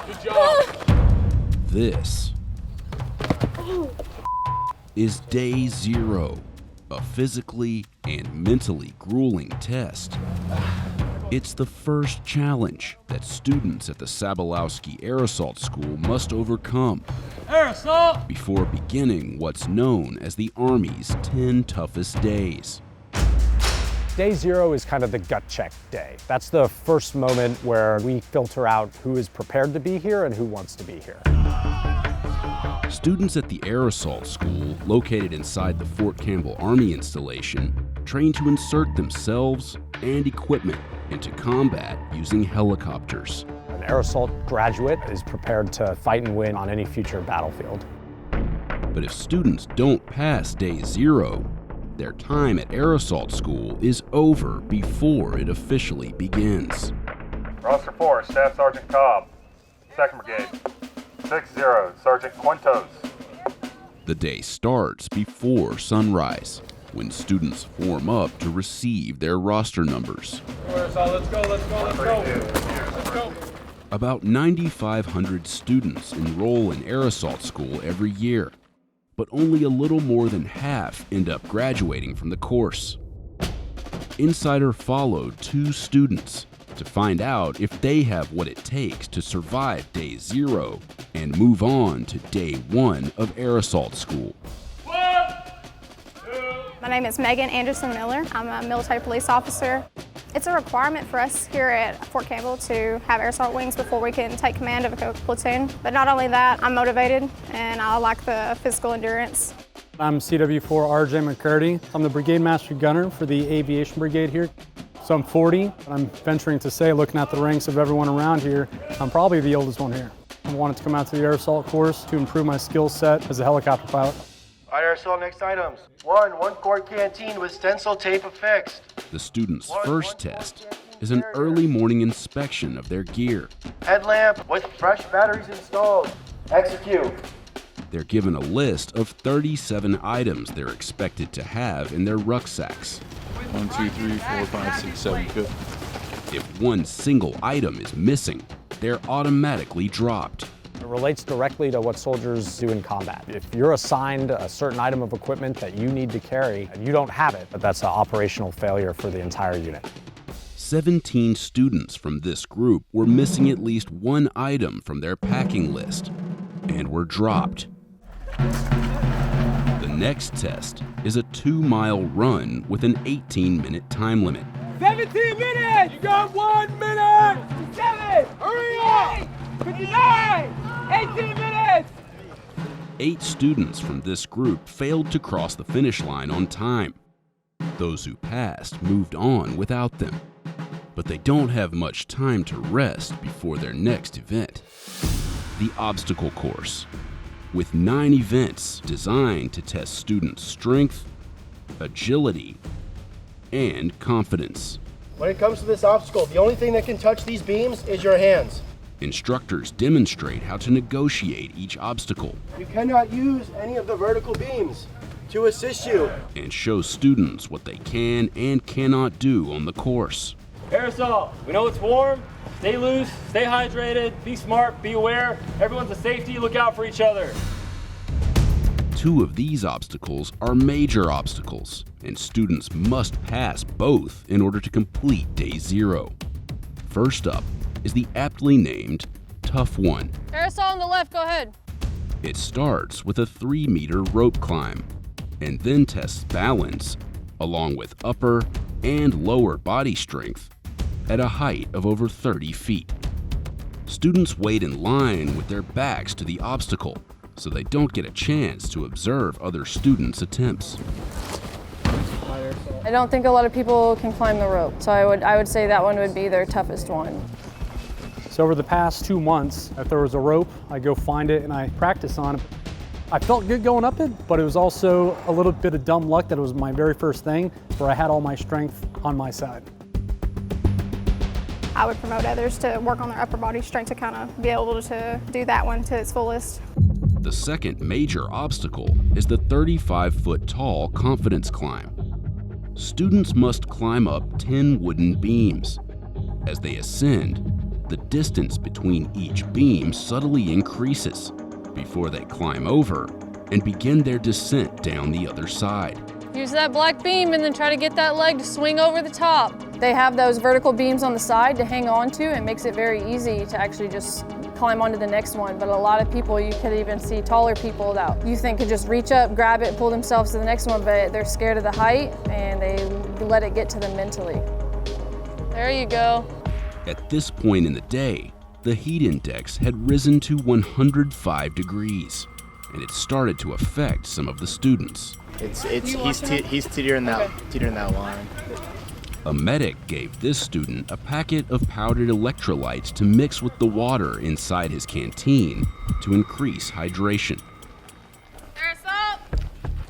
Good job. This is day 0, a physically and mentally grueling test. It's the first challenge that students at the Sabalauski Air Assault School must overcome Air assault! before beginning what's known as the Army's 10 toughest days. Day 0 is kind of the gut check day. That's the first moment where we filter out who is prepared to be here and who wants to be here. Students at the Air Assault School, located inside the Fort Campbell Army installation, train to insert themselves and equipment into combat using helicopters. An air assault graduate is prepared to fight and win on any future battlefield. But if students don't pass day 0, their time at Air Assault School is over before it officially begins. Roster 4, Staff Sergeant Cobb, 2nd Brigade. 6-0, Sergeant Quintos. The day starts before sunrise, when students form up to receive their roster numbers. Let's go. About 9,500 students enroll in Air Assault School every year, but only a little more than half end up graduating from the course. Insider followed 2 students to find out if they have what it takes to survive day 0 and move on to day 1 of Air Assault School. My name is Megan Anderson Miller. I'm a military police officer. It's a requirement for us here at Fort Campbell to have air assault wings before we can take command of a platoon. But not only that, I'm motivated and I like the physical endurance. I'm CW4 RJ McCurdy. I'm the Brigade Master Gunner for the Aviation Brigade here. So I'm 40, but I'm venturing to say, looking at the ranks of everyone around here, I'm probably the oldest one here. I wanted to come out to the air assault course to improve my skill set as a helicopter pilot. All right, air assault, next items. 1 quart canteen with stencil tape affixed. The students' first test is an early morning inspection of their gear. Headlamp with fresh batteries installed. Execute. They're given a list of 37 items they're expected to have in their rucksacks. 1, 2, 3, 4, 5, 6, 7, good. If one single item is missing, they're automatically dropped. It relates directly to what soldiers do in combat. If you're assigned a certain item of equipment that you need to carry and you don't have it, that's an operational failure for the entire unit. 17 students from this group were missing at least one item from their packing list and were dropped. The next test is a 2-mile run with an 18-minute time limit. 17 minutes! You got 1 minute! 57! Hurry up! 59! 18 minutes! 8 students from this group failed to cross the finish line on time. Those who passed moved on without them. But they don't have much time to rest before their next event. The obstacle course, with 9 events designed to test students' strength, agility, and confidence. When it comes to this obstacle, the only thing that can touch these beams is your hands. Instructors demonstrate how to negotiate each obstacle. You cannot use any of the vertical beams to assist you. And show students what they can and cannot do on the course. Air assault, we know it's warm. Stay loose, stay hydrated, be smart, be aware. Everyone's a safety, look out for each other. 2 of these obstacles are major obstacles, and students must pass both in order to complete day 0. First up is the aptly named Tough One. Air assault on the left, go ahead. It starts with a 3-meter rope climb, and then tests balance, along with upper and lower body strength, at a height of over 30 feet. Students wait in line with their backs to the obstacle, so they don't get a chance to observe other students' attempts. I don't think a lot of people can climb the rope, so I would say that one would be their toughest one. So over the past 2 months, if there was a rope, I go find it and I practice on it. I felt good going up it, but it was also a little bit of dumb luck that it was my very first thing where I had all my strength on my side. I would promote others to work on their upper body strength to kind of be able to do that one to its fullest. The second major obstacle is the 35-foot tall confidence climb. Students must climb up 10 wooden beams. As they ascend, the distance between each beam subtly increases before they climb over and begin their descent down the other side. Use that black beam and then try to get that leg to swing over the top. They have those vertical beams on the side to hang on to. It makes it very easy to actually just climb onto the next one. But a lot of people, you could even see taller people that you think could just reach up, grab it, pull themselves to the next one, but they're scared of the height and they let it get to them mentally. There you go. At this point in the day, the heat index had risen to 105 degrees, and it started to affect some of the students. He's teetering that line. A medic gave this student a packet of powdered electrolytes to mix with the water inside his canteen to increase hydration.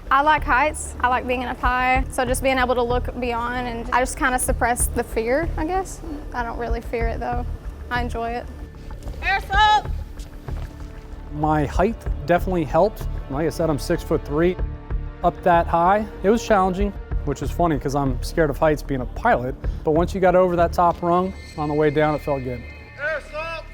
I like heights. I like being up high. So just being able to look beyond, and I just kind of suppress the fear, I guess. I don't really fear it though. I enjoy it. Air assault! My height definitely helped. Like I said, I'm 6'3". Up that high, it was challenging, which is funny because I'm scared of heights being a pilot. But once you got over that top rung, on the way down, it felt good. Air assault!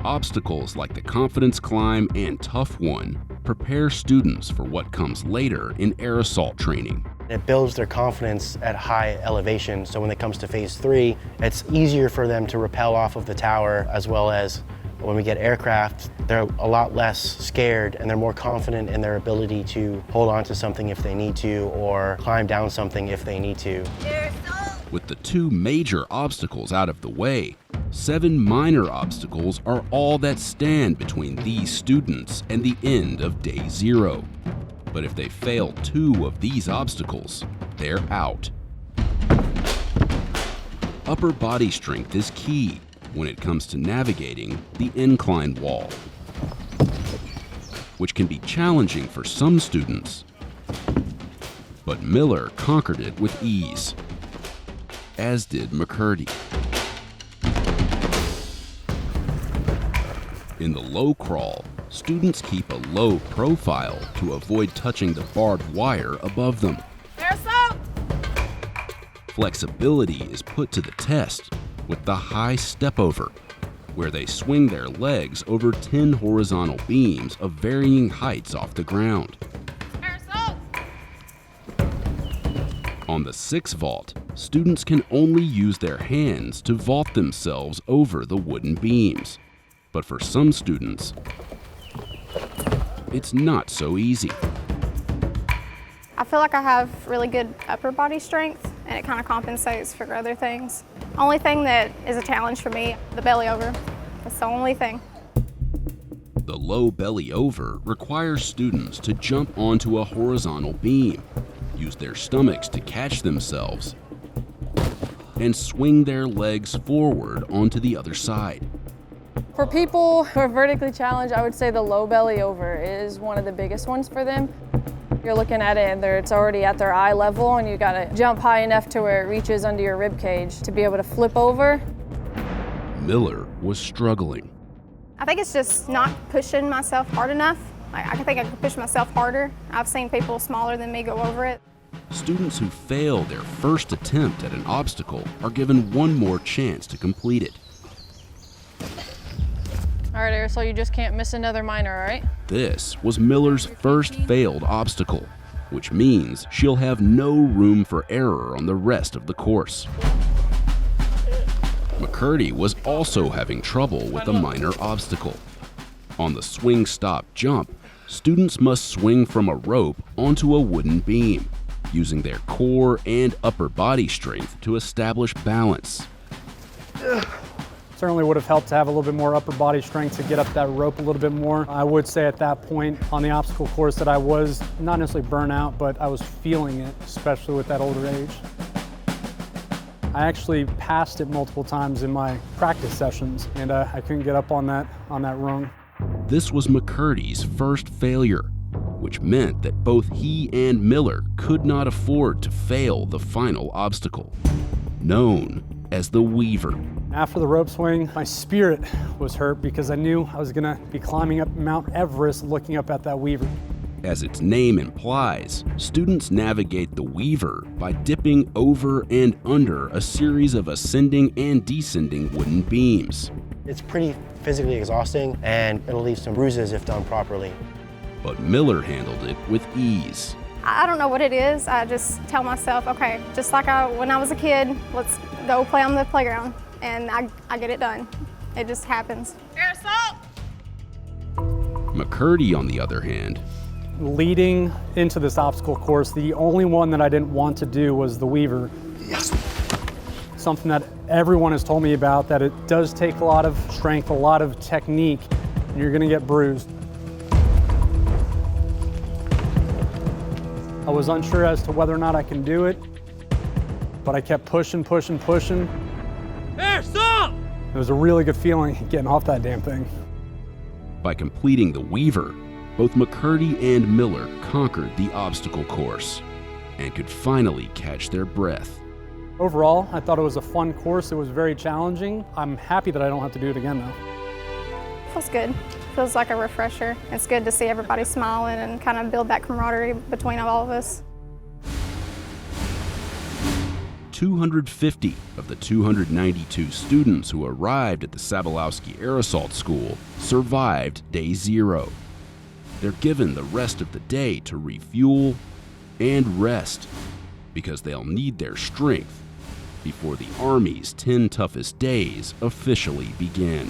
Obstacles like the confidence climb and tough one prepare students for what comes later in air assault training. It builds their confidence at high elevation, so when it comes to phase 3, it's easier for them to rappel off of the tower, as well as when we get aircraft, they're a lot less scared and they're more confident in their ability to hold on to something if they need to, or climb down something if they need to. With the 2 major obstacles out of the way, 7 minor obstacles are all that stand between these students and the end of day 0. But if they fail 2 of these obstacles, they're out. Upper body strength is key when it comes to navigating the incline wall, which can be challenging for some students. But Miller conquered it with ease, as did McCurdy. In the low crawl, students keep a low profile to avoid touching the barbed wire above them. Air assault! Flexibility is put to the test with the high step over, where they swing their legs over 10 horizontal beams of varying heights off the ground. Air assault! On the 6 vault, students can only use their hands to vault themselves over the wooden beams. But for some students, it's not so easy. I feel like I have really good upper body strength, and it kind of compensates for other things. Only thing that is a challenge for me, the belly over. That's the only thing. The low belly over requires students to jump onto a horizontal beam, use their stomachs to catch themselves, and swing their legs forward onto the other side. For people who are vertically challenged, I would say the low belly over is one of the biggest ones for them. You're looking at it and it's already at their eye level, and you gotta jump high enough to where it reaches under your rib cage to be able to flip over. Miller was struggling. I think it's just not pushing myself hard enough. I think I could push myself harder. I've seen people smaller than me go over it. Students who fail their first attempt at an obstacle are given one more chance to complete it. All right, Air, so you just can't miss another minor, all right? This was Miller's first failed obstacle, which means she'll have no room for error on the rest of the course. McCurdy was also having trouble with a minor obstacle. On the swing stop jump, students must swing from a rope onto a wooden beam, using their core and upper body strength to establish balance. Certainly would have helped to have a little bit more upper body strength to get up that rope a little bit more. I would say at that point on the obstacle course that I was not necessarily burnt out, but I was feeling it, especially with that older age. I actually passed it multiple times in my practice sessions, and I couldn't get up on that rung. This was McCurdy's first failure, which meant that both he and Miller could not afford to fail the final obstacle, known as the Weaver. After the rope swing, my spirit was hurt because I knew I was gonna be climbing up Mount Everest looking up at that Weaver. As its name implies, students navigate the Weaver by dipping over and under a series of ascending and descending wooden beams. It's pretty physically exhausting, and it'll leave some bruises if done properly. But Miller handled it with ease. I don't know what it is. I just tell myself, okay, just like when I was a kid, let's go play on the playground, and I get it done. It just happens. Air assault! McCurdy, on the other hand, Leading into this obstacle course, the only one that I didn't want to do was the Weaver. Yes. Something that everyone has told me about, that it does take a lot of strength, a lot of technique, and you're gonna get bruised. I was unsure as to whether or not I can do it, but I kept pushing. Air assault! It was a really good feeling getting off that damn thing. By completing the Weaver, both McCurdy and Miller conquered the obstacle course and could finally catch their breath. Overall, I thought it was a fun course. It was very challenging. I'm happy that I don't have to do it again though. Feels good. Feels like a refresher. It's good to see everybody smiling and kind of build that camaraderie between all of us. 250 of the 292 students who arrived at the Sabalauski Air Assault School survived day 0. They're given the rest of the day to refuel and rest because they'll need their strength before the Army's 10 toughest days officially begin.